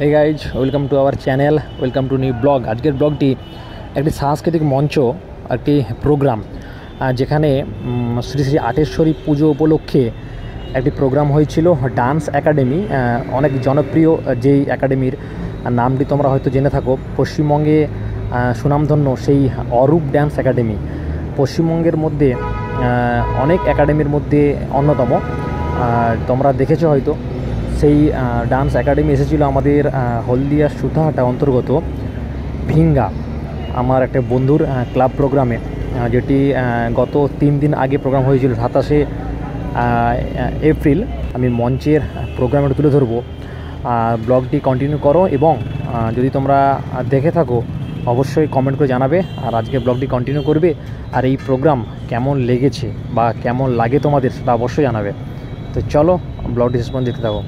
Hey guys, welcome to our channel, welcome to new blog. আজকের ব্লগটি একটি সাংস্কৃতিক মঞ্চ, একটি প্রোগ্রাম, যেখানে শ্রী শ্রী আটেশ্বরী পুজো উপলক্ষে একটি প্রোগ্রাম হয়েছিল। ডান্স একাডেমি, অনেক জনপ্রিয় যেই একাডেমির নামটি তোমরা হয়তো জেনে থাকো। পশ্চিমবঙ্গে সুনামধন্য সেই অরূপ ডান্স একাডেমি পশ্চিমবঙ্গের মধ্যে অনেক একাডেমির মধ্যে অন্যতম। তোমরা দেখেছো হয়তো। সেই ডান্স একাডেমি এসেছিলো আমাদের হলদিয়া সুতাহাটা অন্তর্গত ভিঙ্গা, আমার একটা বন্ধুর ক্লাব প্রোগ্রামে, যেটি গত 3 দিন আগে প্রোগ্রাম হয়েছিল। 27শে এপ্রিল আমি মঞ্চের প্রোগ্রামটা তুলে ধরবো। ব্লগটি কন্টিনিউ করো এবং যদি তোমরা দেখে থাকো অবশ্যই কমেন্ট করে জানাবে, আর আজকে ব্লগটি কন্টিনিউ করবে। আর এই প্রোগ্রাম কেমন লেগেছে বা কেমন লাগে তোমাদের সেটা অবশ্যই জানাবে। তো চলো ব্লগটি শেষ পর্যন্ত দেখতে থাকো।